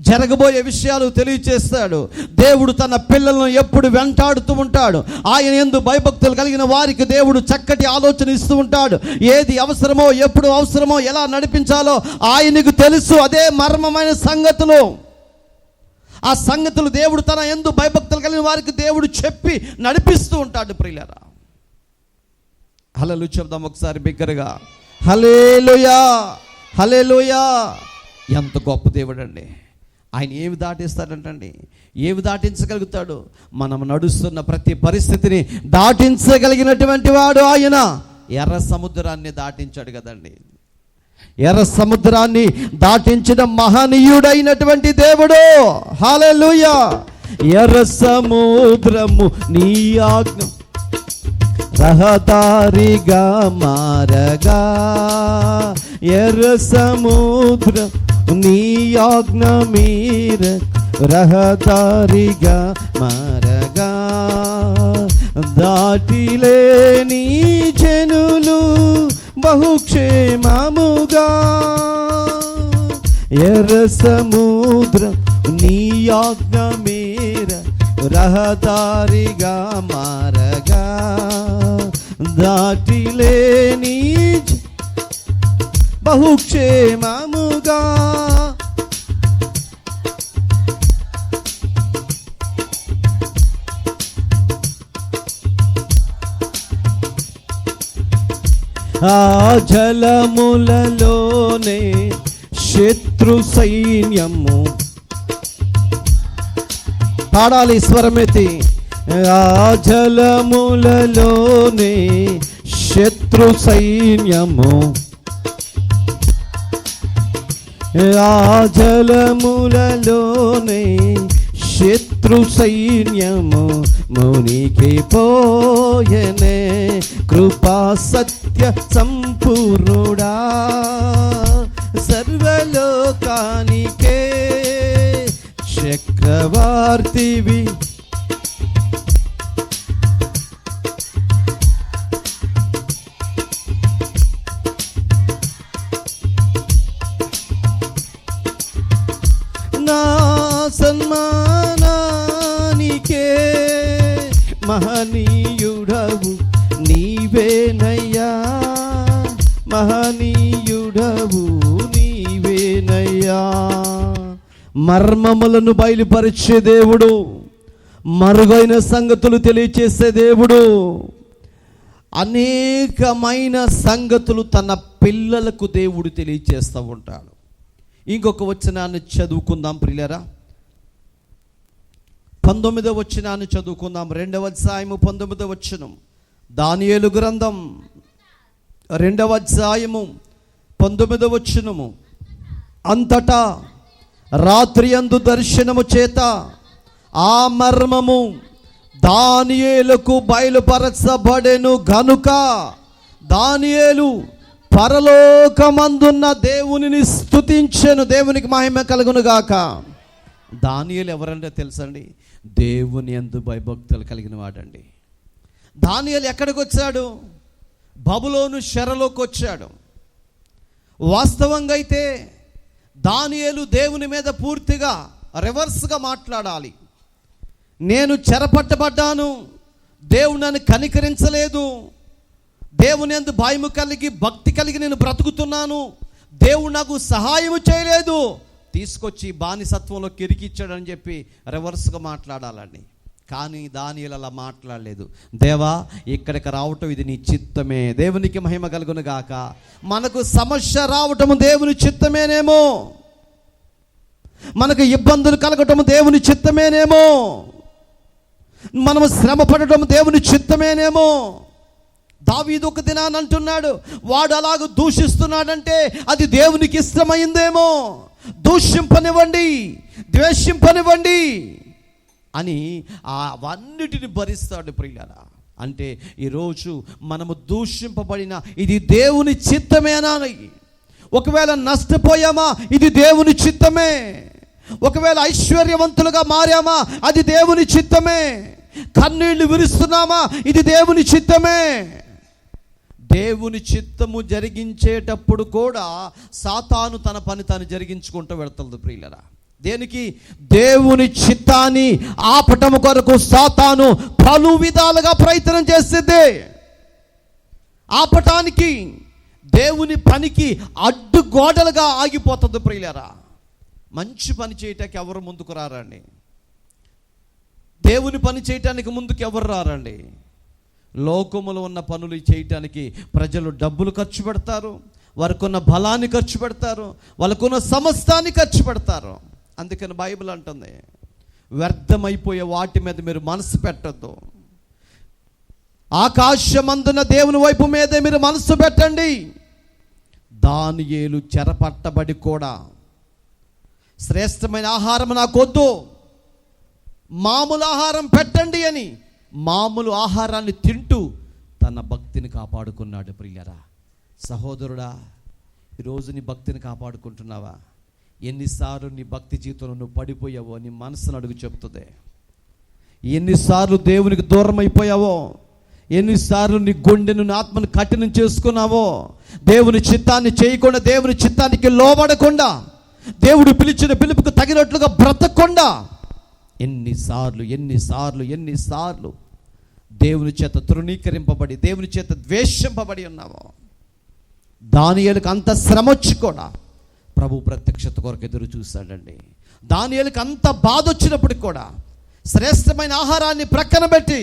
జరగబోయే విషయాలు తెలియచేస్తాడు. దేవుడు తన పిల్లలను ఎప్పుడు వెంటాడుతూ ఉంటాడు. ఆయన యందు భయభక్తులు కలిగిన వారికి దేవుడు చక్కటి ఆలోచన ఇస్తూ ఉంటాడు. ఏది అవసరమో, ఎప్పుడు అవసరమో, ఎలా నడిపించాలో ఆయనకు తెలుసు. అదే మర్మమైన సంగతులు. ఆ సంగతులు దేవుడు తన యందు భయభక్తులు కలిగిన వారికి దేవుడు చెప్పి నడిపిస్తూ ఉంటాడు ప్రియులారా. హల్లెలూయా చెప్దాం ఒకసారి బిగ్గరగా. హల్లెలూయా, హల్లెలూయా. ఎంత గొప్ప దేవుడు అండి. ఆయన ఏమి దాటిస్తాడంటండి, ఏమి దాటించగలుగుతాడు? మనం నడుస్తున్న ప్రతి పరిస్థితిని దాటించగలిగినటువంటి వాడు ఆయన. ఎర్ర సముద్రాన్ని దాటించాడు కదండి. ఎర్ర సముద్రాన్ని దాటించిన మహనీయుడైనటువంటి దేవుడు. హల్లెలూయా. ఎర్ర సముద్రము నీ ఆజ్ఞ రహదారిగా మారగా, ఎర్ర సముద్రం నీ ఆజ్ఞ మీర రహదారిగా మారగా, దాటిలేని జనులు బహుక్షేమముగా, ఎర్ర సముద్రం నీ ఆజ్ఞ మీర రహదారిగా మారగా, దాటిలేని బహుక్షేమముగా ఆ జలములలోనే శత్రు సైన్యము, పాడాలి స్వరమెత్తి. ఆ జలములలోనే శత్రు సైన్యము, ఆ జలములలోనే శత్రు సైన్యము మునికి పోయనే. కృపా సత్య సంపూర్ణుడా సర్వలోకానికే చక్రవర్తివి. నా సన్మానానికే మహనీయుడవు నీవేనయ్యా, మహనీయుడవు నీవేనయ్యా. మర్మములను బయలుపరిచే దేవుడు, మరుగైన సంగతులు తెలియచేసే దేవుడు, అనేకమైన సంగతులు తన పిల్లలకు దేవుడు తెలియచేస్తూ ఉంటాడు. ఇంకొక వచనాన్ని చదువుకుందాం ప్రియులారా. 19వ వచనాన్ని చదువుకుందాం. 2వ అధ్యాయము 19వ వచనం. దానియేలు గ్రంథం 2వ అధ్యాయము 19వ వచనము. అంతటా రాత్రి యందు దర్శనము చేత ఆ మర్మము దానియేలుకు బయలుపరచబడెను గనుక దానియేలు పరలోకమందున్న దేవునిని స్తుతించెను. దేవునికి మహిమ కలుగును గాక. దానియేలు ఎవరంటే తెలుసండి? దేవుని యందు భయభక్తులు కలిగిన వాడండి. దానియేలు ఎక్కడికి వచ్చాడు? బబులోను చెరలోకి వచ్చాడు. వాస్తవంగా అయితే దానియేలు దేవుని మీద పూర్తిగా రివర్స్గా మాట్లాడాలి. నేను చెరపట్టబడ్డాను, దేవుడు నన్ను కనికరించలేదు, దేవుని యందు భయము కలిగి భక్తి కలిగి నేను బ్రతుకుతున్నాను, దేవుడు నాకు సహాయం చేయలేదు, తీసుకొచ్చి బానిసత్వంలో కిరికిచ్చాడని చెప్పి రివర్స్గా మాట్లాడాలండి. కానీ దానియేలు అలా మాట్లాడలేదు. దేవా, ఇక్కడికి రావటం ఇది నీ చిత్తమే, దేవునికి మహిమ కలుగును గాక. మనకు సమస్య రావటము దేవుని చిత్తమేనేమో, మనకు ఇబ్బందులు కలగటము దేవుని చిత్తమేనేమో, మనము శ్రమ పడటం దేవుని చిత్తమేనేమో. దావీదు ఒక దినాన్ని అంటున్నాడు, వాడు అలాగ దూషిస్తున్నాడంటే అది దేవునికి ఇష్టమైందేమో, దూషింపనివ్వండి, ద్వేషింపనివ్వండి అని అవన్నిటిని భరిస్తాడు ప్రియులారా. అంటే ఈరోజు మనము దూషింపబడిన ఇది దేవుని చిత్తమేనా? ఒకవేళ నష్టపోయామా, ఇది దేవుని చిత్తమే. ఒకవేళ ఐశ్వర్యవంతులుగా మారామా, అది దేవుని చిత్తమే. కన్నీళ్లు విరుస్తున్నామా, ఇది దేవుని చిత్తమే. దేవుని చిత్తము జరిగించేటప్పుడు కూడా సాతాను తన పని తాను జరిగించుకుంటూ వెళ్తుంది ప్రియులరా. దేనికి? దేవుని చిత్తాన్ని ఆపటము కొరకు సాతాను పలు విధాలుగా ప్రయత్నం చేస్తుంది. ఆపటానికి దేవుని పనికి అడ్డుగోడలుగా ఆగిపోతుంది ప్రియులరా. మంచి పని చేయటానికి ఎవరు ముందుకు రారండి. దేవుని పని చేయటానికి ముందుకు ఎవరు రారండి. లోకములో ఉన్న పనులు చేయటానికి ప్రజలు డబ్బులు ఖర్చు పెడతారు, వారికున్న బలాన్ని ఖర్చు పెడతారు, వాళ్ళకున్న సమస్తాన్ని ఖర్చు పెడతారు. అందుకని బైబిల్ అంటుంది, వ్యర్థమైపోయే వాటి మీద మీరు మనసు పెట్టద్దు, ఆకాశమందున దేవుని వైపు మీదే మీరు మనసు పెట్టండి. దానియేలు చెరపట్టబడి కూడా శ్రేష్టమైన ఆహారం నాకొద్దు, మామూలు ఆహారం పెట్టండి అని మామూలు ఆహారాన్ని తింటూ తన భక్తిని కాపాడుకున్నాడు. ప్రియులరా, సహోదరుడా, ఈరోజు నీ భక్తిని కాపాడుకుంటున్నావా? ఎన్నిసార్లు నీ భక్తి జీవితంలో నువ్వు పడిపోయావో నీ మనసును అడుగు చెప్తుంది. ఎన్నిసార్లు దేవునికి దూరం అయిపోయావో, ఎన్నిసార్లు నీ గుండెను నీ ఆత్మను కఠినం చేసుకున్నావో, దేవుని చిత్తాన్ని చేయకుండా, దేవుని చిత్తానికి లోబడకుండా, దేవుడు పిలిచిన పిలుపుకు తగినట్లుగా బ్రతకకుండా ఎన్నిసార్లు దేవుని చేత తృణీకరింపబడి, దేవుని చేత ద్వేషింపబడి ఉన్నావో. దానియేలుకు అంత శ్రమ వచ్చి కూడా ప్రభు ప్రత్యక్షత కొరకు ఎదురు చూశాడండి. దానియేలుకు అంత బాధ వచ్చినప్పటికి కూడా శ్రేష్టమైన ఆహారాన్ని ప్రక్కన పెట్టి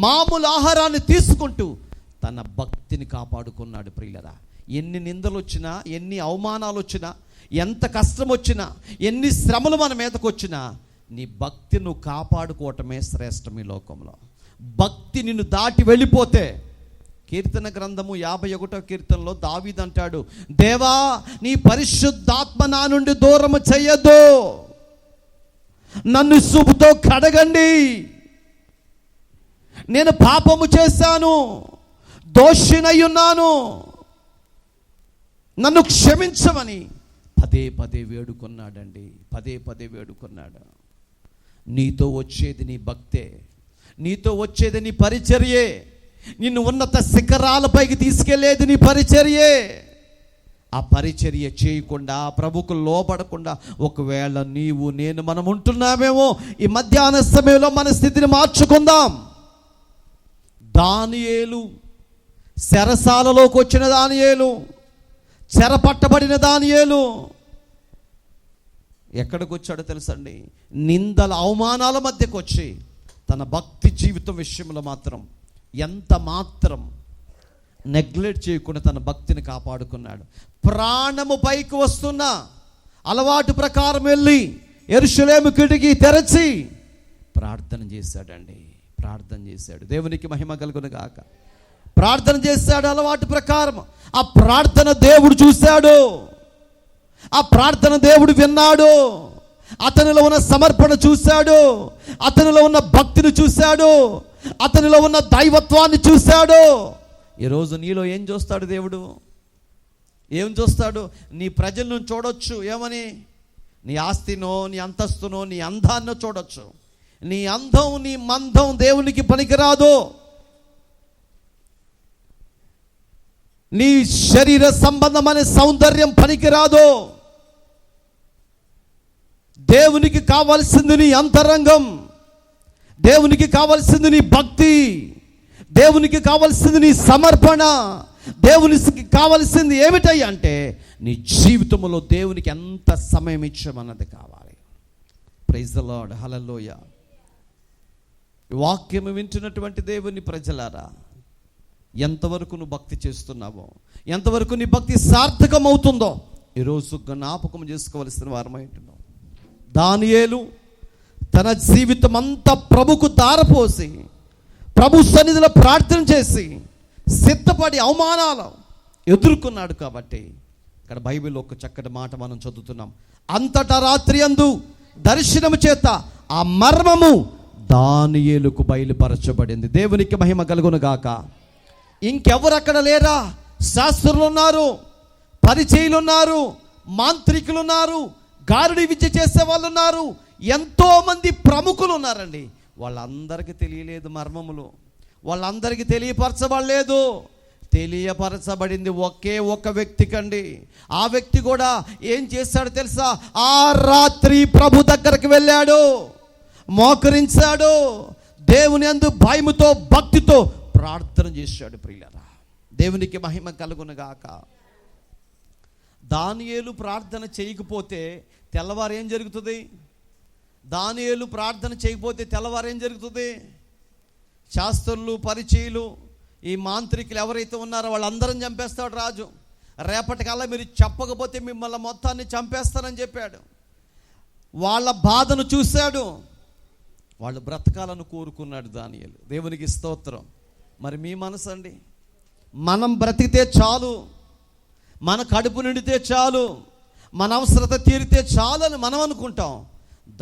మామూలు ఆహారాన్ని తీసుకుంటూ తన భక్తిని కాపాడుకున్నాడు. ప్రియులరా, ఎన్ని నిందలు వచ్చినా, ఎన్ని అవమానాలు వచ్చినా, ఎంత కష్టం వచ్చినా, ఎన్ని శ్రమలు మన మీదకు వచ్చినా, నీ భక్తి నువ్వు కాపాడుకోవటమే శ్రేష్టం ఈ లోకంలో. భక్తి నిన్ను దాటి వెళ్ళిపోతే, కీర్తన గ్రంథము 51వ కీర్తనలో దావీదు అంటాడు, దేవా నీ పరిశుద్ధాత్మ నా నుండి దూరము చెయ్యొద్దు, నన్ను శుభ్రతో కడగండి, నేను పాపము చేశాను, దోషినై ఉన్నాను, నన్ను క్షమించమని పదే పదే వేడుకున్నాడండి. పదే పదే వేడుకున్నాడు. నీతో వచ్చేది నీ భక్తే, నీతో వచ్చేది నీ పరిచర్యే, నిన్ను ఉన్నత శిఖరాలపైకి తీసుకెళ్లేది నీ పరిచర్యే. ఆ పరిచర్య చేయకుండా, ప్రభుకు లోబడకుండా ఒకవేళ నీవు నేను మనం ఉంటున్నామేమో, ఈ మధ్యాహ్న సమయంలో మన స్థితిని మార్చుకుందాం. దానియేలు, చెరసాలలోకి వచ్చిన దానియేలు, చెరపట్టబడిన దానియేలు ఎక్కడికి వచ్చాడో తెలుసండి? నిందల అవమానాల మధ్యకు వచ్చి తన భక్తి జీవితం విషయంలో మాత్రం ఎంత మాత్రం నెగ్లెక్ట్ చేయకుండా తన భక్తిని కాపాడుకున్నాడు. ప్రాణము పైకి వస్తున్న అలవాటు ప్రకారం వెళ్ళి యెరూషలేము కిటికీ తెరచి ప్రార్థన చేశాడండి. ప్రార్థన చేశాడు. దేవునికి మహిమ కలుగును గాక. ప్రార్థన చేశాడు అలవాటు ప్రకారం. ఆ ప్రార్థన దేవుడు చూశాడు, ఆ ప్రార్థన దేవుడు విన్నాడు. అతనిలో ఉన్న సమర్పణ చూశాడు, అతనిలో ఉన్న భక్తిని చూశాడు, అతనిలో ఉన్న దైవత్వాన్ని చూశాడు. ఈరోజు నీలో ఏం చూస్తాడు దేవుడు? ఏం చూస్తాడు? నీ ప్రజలను చూడొచ్చు. ఏమని? నీ ఆస్తినో, నీ అంతస్తునో, నీ అందాన్నో చూడొచ్చు. నీ అందం, నీ మందం దేవునికి పనికిరాదు. నీ శరీర సంబంధమైన సౌందర్యం పనికిరాదు. దేవునికి కావాల్సింది నీ అంతరంగం, దేవునికి కావాల్సింది నీ భక్తి, దేవునికి కావాల్సింది నీ సమర్పణ, దేవునికి కావాల్సింది ఏమిటయ్యా అంటే నీ జీవితంలో దేవునికి ఎంత సమయం ఇచ్చామన్నది కావాలి. ప్రైజ్ ది లార్డ్, హల్లెలూయా. వాక్యం వింటున్నటువంటి దేవుని ప్రజలారా, ఎంతవరకు నువ్వు భక్తి చేస్తున్నావో, ఎంతవరకు నీ భక్తి సార్థకం అవుతుందో ఈరోజు జ్ఞాపకం చేసుకోవలసిన వారమై ఉంటున్నావు. దానియేలు తన జీవితం అంతా ప్రభుకు దారపోసి, ప్రభు సన్నిధిలో ప్రార్థన చేసి, సిద్ధపడి అవమానాలు ఎదుర్కొన్నాడు. కాబట్టి ఇక్కడ బైబిల్లో ఒక చక్కటి మాట మనం చదువుతున్నాం. అంతటా రాత్రి అందు దర్శనము చేత ఆ మర్మము దానియేలుకు బయలుపరచబడింది. దేవునికి మహిమ కలుగును గాక. ఇంకెవరు అక్కడ లేరా? శాస్త్రులు ఉన్నారు, పరిచయులు ఉన్నారు, మాంత్రికులు ఉన్నారు, గారుడి విద్య చేసే వాళ్ళు ఉన్నారు, ఎంతోమంది ప్రముఖులు ఉన్నారండి. వాళ్ళందరికీ తెలియలేదు మర్మములు, వాళ్ళందరికీ తెలియపరచబడలేదు. తెలియపరచబడింది ఒకే ఒక వ్యక్తికండి. ఆ వ్యక్తి కూడా ఏం చేశాడో తెలుసా? ఆ రాత్రి ప్రభు దగ్గరికి వెళ్ళాడు, మోకరించాడు, దేవుని యందు భయముతో భక్తితో ప్రార్థన చేశాడు. ప్రియులారా, దేవునికి మహిమ కలుగును గాక. దానియేలు ప్రార్థన చేయకపోతే తెల్లవారు ఏం జరుగుతుంది? దానియేలు ప్రార్థన చేయకపోతే తెల్లవారు ఏం జరుగుతుంది? శాస్త్రులు, పరిచయులు, ఈ మాంత్రికులు ఎవరైతే ఉన్నారో వాళ్ళందరం చంపేస్తాడు రాజు. రేపటికల్లా మీరు చెప్పకపోతే మిమ్మల్ని మొత్తాన్ని చంపేస్తానని చెప్పాడు. వాళ్ళ బాధను చూశాడు, వాళ్ళు బ్రతకాలను కోరుకున్నాడు దానియేలు. దేవునికి స్తోత్రం. మరి మీ మనసు అండి, మనం బ్రతికితే చాలు, మన కడుపు నిండితే చాలు, మన అవసరత తీరితే చాలు అని మనం అనుకుంటాం.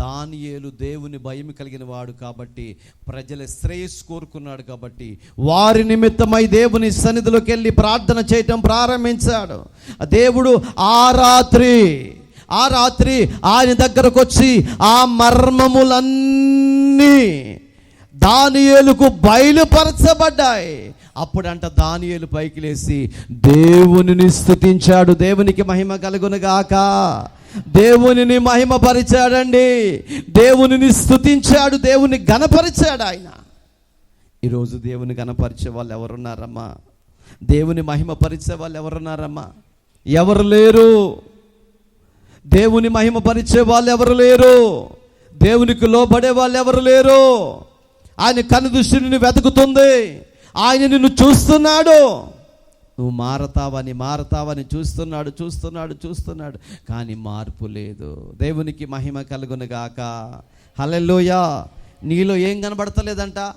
దానియేలు దేవుని భయం కలిగిన వాడు కాబట్టి, ప్రజల శ్రేయస్సు కోరుకున్నాడు కాబట్టి, వారి నిమిత్తమై దేవుని సన్నిధిలోకి వెళ్ళి ప్రార్థన చేయటం ప్రారంభించాడు. దేవుడు ఆ రాత్రి ఆయన దగ్గరకు వచ్చి ఆ మర్మములన్నీ దానియేలుకు బయలుపరచబడ్డాయి. అప్పుడంట దానియేలు పైకి లేచి దేవునిని స్తుతించాడు. దేవునికి మహిమ కలుగును గాక. దేవునిని మహిమపరిచాడండి, దేవునిని స్తుతించాడు, దేవుని ఘనపరిచాడు. ఆయన ఈరోజు దేవుని కనపరిచే వాళ్ళు ఎవరున్నారమ్మా? దేవుని మహిమ పరిచే వాళ్ళు ఎవరున్నారమ్మా? ఎవరు లేరు. దేవుని మహిమ పరిచే వాళ్ళు ఎవరు లేరు. దేవునికి లోబడే వాళ్ళు ఎవరు లేరు. ఆయన కనుదృష్టి నిన్ను వెతుకుతుంది. ఆయన నిన్ను చూస్తున్నాడు. నువ్వు మారతావని చూస్తున్నాడు. కానీ మార్పు లేదు. దేవునికి మహిమ కలుగును గాక. హల్లెలూయా. నీలో ఏం కనబడతలేదంట?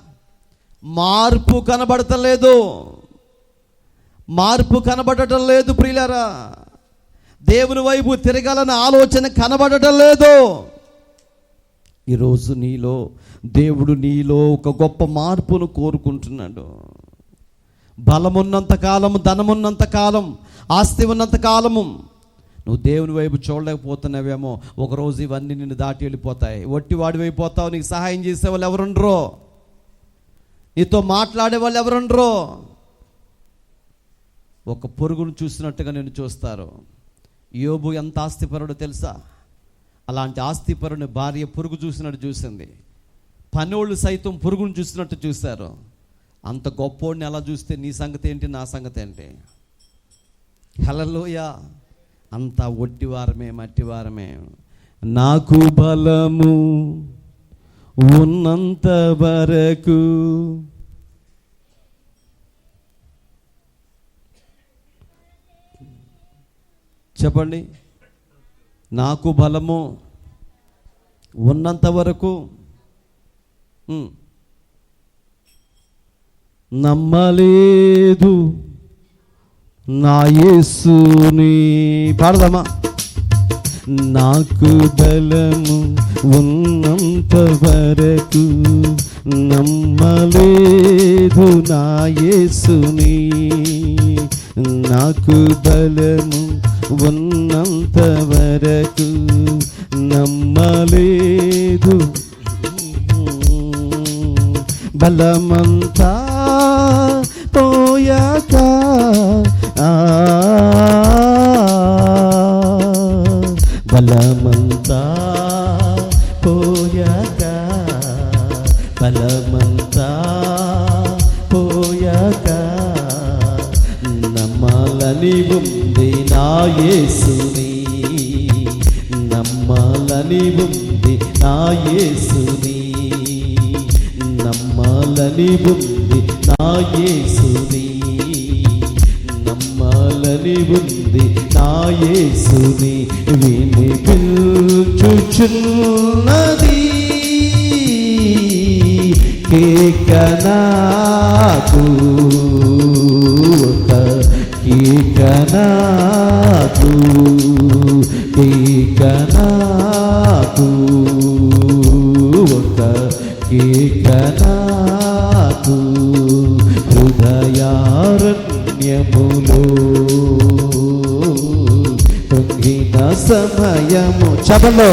మార్పు కనబడతలేదు. మార్పు కనబడటం లేదు ప్రియులారా. దేవుని వైపు తిరగాలన్న ఆలోచన కనబడటం లేదు. ఈరోజు దేవుడు నీలో ఒక గొప్ప మార్పును కోరుకుంటున్నాడు. బలమున్నంత కాలము, ధనమున్నంత కాలం, ఆస్తి ఉన్నంత కాలము నువ్వు దేవుని వైపు చూడలేకపోతున్నావేమో. ఒకరోజు ఇవన్నీ నిన్ను దాటి వెళ్ళిపోతాయి. ఒట్టివాడి అయిపోతావు. నీకు సహాయం చేసే వాళ్ళు ఎవరుండరో, నీతో మాట్లాడే వాళ్ళు ఎవరుండరో. ఒక పురుగును చూసినట్టుగా నిన్ను చూస్తారు. యోబు ఎంత ఆస్తిపరుడో తెలుసా? అలాంటి ఆస్తిపరుని భార్య పురుగు చూసినట్టు చూసింది. పనోళ్ళు సైతం పురుగును చూసినట్టు చూశారు. అంత గొప్పోడిని అలా చూస్తే నీ సంగతి ఏంటి, నా సంగతి ఏంటి? హల్లెలూయా. అంతా ఒట్టివారమే, మట్టివారమే. నాకు బలము ఉన్నంత వరకు చెప్పండి. నాకు బలము ఉన్నంత వరకు నమ్మలేదు నా యేసుని. పాడదామా? నాకు బలము ఉన్నంత వరకు నమ్మలేదు నా యేసుని. నాకు బలము ఉన్నంత వరకు నమ్మలేదు. బలమంతా పోయాక బలమంతా పోయాక బలమంతా పోయాక నమ్మాలని ఉంది నా యేసుని. నమ్మాలని ఉంది నా యేసుని. నమ్మాలని ఉంది నా యేసుని. నమ్మాలని ఉంది నా యేసుని. వినిపించుచున్నది కేకనాకు, కేకనాకు, కేకనాకు, కేకనాకు. హృదయారణ్యములో కృంగిన సమయము. చపలో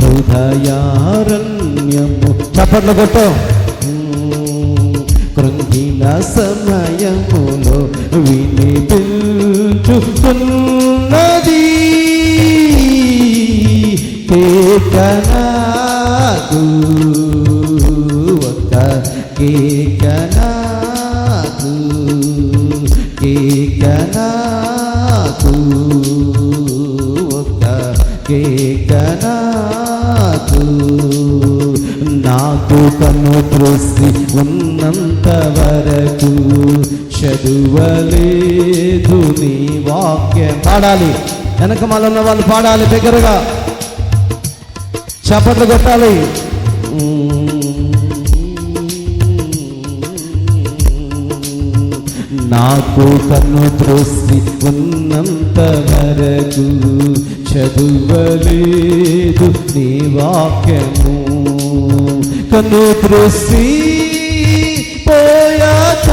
హృదయారణ్యము. చపట్లు కొట్టు. కృంగిన సమయములో వినిపించుతున్నది కేకనాకు, ఒక కేకనాకు, కేకనాకు, ఒక కేకనాకు. నాకు కన్ను త్రోసి ఉన్నంత వరకు చదువలేదు నీ వాక్యం. పాడాలి. వెనక మళ్ళీ ఉన్న వాళ్ళు పాడాలి. దగ్గరగా చప్పట్లు కొట్టాలి. నాకు కన్ను త్రోసి ఉన్నంత వరకు చదువలేదు నీ వాక్యము. కన్ను త్రోసి పోయాక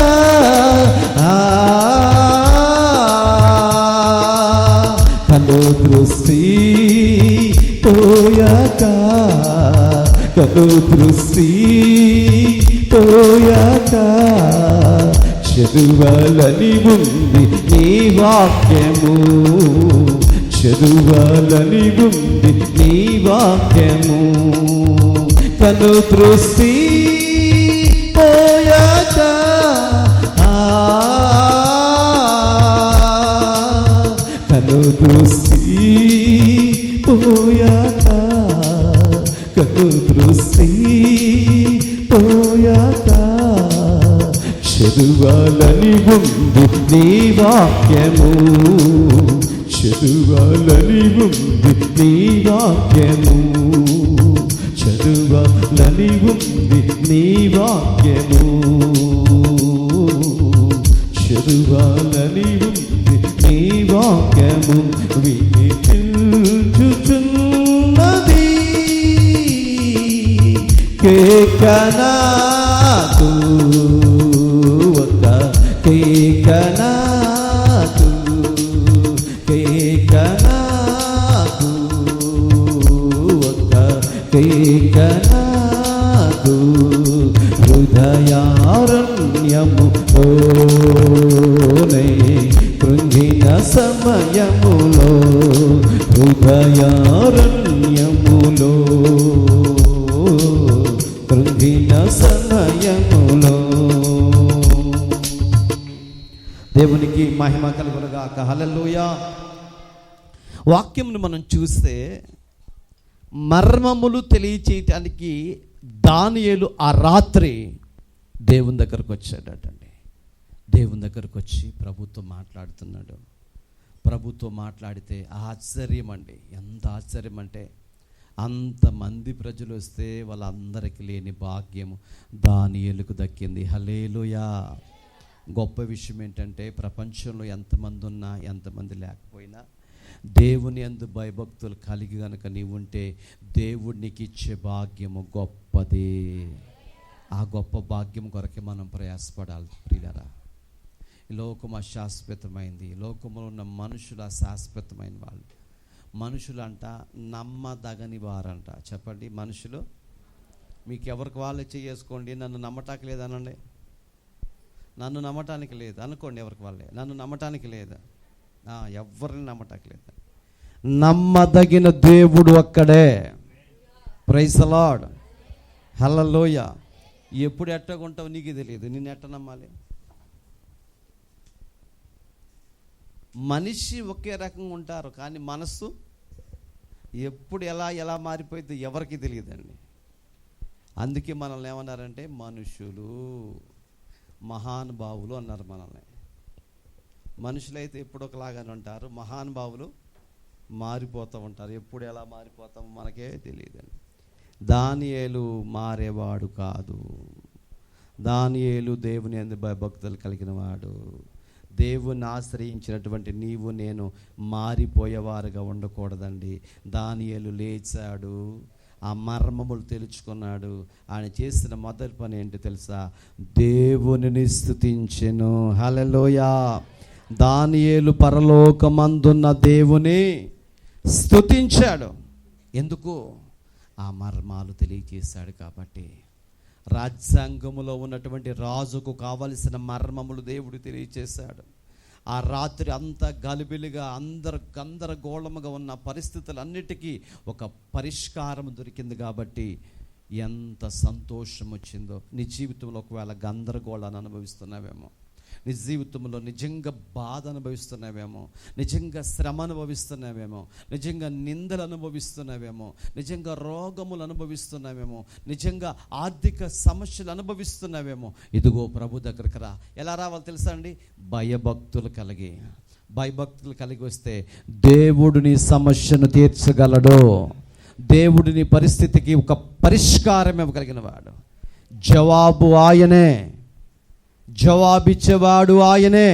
కన్ను త్రోసి పోయాక కన్ను త్రోసి పోయాక చదువాలని ఉంది నీ వాక్యము. చదువాలని ఉంది నీ వాక్యము. కన్ను త్రోసి కను దృష్టి పోయాక చదువాలని ఉంది నీ వాక్యము, చదువాలని ఉంది నీ వాక్యము, చదువాలని ఉంది నీ వాక్యము, చదువాలని ఉంది నీ వాక్యము. వినిపించుచున్నది కేకనాకు, ఒక కేకనాకు, కేకనాకు, ఒక కేకనాకు. హృదయారణ్యములోనే కృంగిన సమయములో, హృదయారణ్యములో కృంగిన సమయములో. దేవునికి మహిమ కలుగునుగాక. హల్లెలూయా. వాక్యమును మనం చూస్తే మర్మములు తెలియచేయటానికి దానియేలు ఆ రాత్రి దేవుని దగ్గరకు వచ్చాడటండి. దేవుని దగ్గరకు వచ్చి ప్రభుతో మాట్లాడుతున్నాడు. ప్రభుతో మాట్లాడితే ఆశ్చర్యం అండి. ఎంత ఆశ్చర్యం అంటే అంతమంది ప్రజలు వస్తే వాళ్ళందరికీ లేని భాగ్యము దానియేలుకు దక్కింది. హల్లెలూయా. గొప్ప విషయం ఏంటంటే ప్రపంచంలో ఎంతమంది ఉన్నా ఎంతమంది లేకపోయినా దేవుని యందు భయభక్తులు కలిగి గనుక నీవు ఉంటే దేవుడు నీకు ఇచ్చే భాగ్యము గొప్పది. ఆ గొప్ప భాగ్యం కొరకే మనం ప్రయాసపడాలి ప్రియులారా. ఈ లోకం అశాశ్వతమైంది. ఈ లోకంలో ఉన్న మనుషులు అశాశ్వతమైన వాళ్ళు. మనుషులంట నమ్మదగని వారంట. చెప్పండి, మనుషులు మీకు ఎవరికి వాళ్ళే చేసుకోండి. నన్ను నమ్మటానికి లేదనండి, నన్ను నమ్మటానికి లేదు అనుకోండి. ఎవరికి వాళ్ళే నన్ను నమ్మటానికి లేదు, ఎవరిని నమ్మటానికి లేదు. నమ్మదగిన దేవుడు అక్కడే. Praise the lord. హల్లెలూయా. ఎప్పుడు ఎట్టగుంటావు నీకు తెలియదు. నిన్ను ఎట్ట నమ్మాలి? మనిషి ఒకే రకంగా ఉంటారు, కానీ మనస్సు ఎప్పుడు ఎలా మారిపోయిందో ఎవరికి తెలియదండి. అందుకే మనల్ని ఏమన్నారంటే మనుషులు మహానుభావులు అన్నారు మనల్ని. మనుషులైతే ఎప్పుడు ఒకలాగానే ఉంటారు, మహానుభావులు మారిపోతూ ఉంటారు. ఎప్పుడు ఎలా మారిపోతామో మనకే తెలియదండి. దానియేలు మారేవాడు కాదు. దానియేలు దేవుని యందు భయభక్తులు కలిగిన వాడు. దేవుని ఆశ్రయించినటువంటి నీవు నేను మారిపోయేవారుగా ఉండకూడదండి. దానియేలు లేచాడు, ఆ మర్మములు తెలుసుకున్నాడు. ఆయన చేసిన మొదటి పని ఏంటి తెలుసా? దేవునిని స్తుతించెను. హల్లెలూయా. దానియేలు పరలోకమందున్న దేవుని స్తుతించాడు. ఎందుకు? ఆ మర్మాలు తెలియజేశాడు కాబట్టి. రాజ్యాంగములో ఉన్నటువంటి రాజుకు కావలసిన మర్మములు దేవుడు తెలియజేశాడు. ఆ రాత్రి అంతా గలిబిలిగా గందరగోళముగా ఉన్న పరిస్థితులన్నిటికీ ఒక పరిష్కారం దొరికింది కాబట్టి ఎంత సంతోషం వచ్చిందో. నీ జీవితంలో ఒకవేళ గందరగోళాన్ని అనుభవిస్తున్నావేమో, నీ జీవితంలో నిజంగా బాధ అనుభవిస్తున్నావేమో, నిజంగా శ్రమ అనుభవిస్తున్నావేమో, నిజంగా నిందలు అనుభవిస్తున్నావేమో, నిజంగా రోగములు అనుభవిస్తున్నావేమో, నిజంగా ఆర్థిక సమస్యలు అనుభవిస్తున్నావేమో, ఇదిగో ప్రభు దగ్గరికి రా. ఎలా రావాలో తెలుసా అండి? భయభక్తులు కలిగి వస్తే దేవుడు నీ సమస్యను తీర్చగలడు. దేవుడు నీ పరిస్థితికి ఒక పరిష్కారం ఇవ్వగలిగిన వాడు. జవాబు ఆయనే, జవాబిచ్చేవాడు ఆయనే.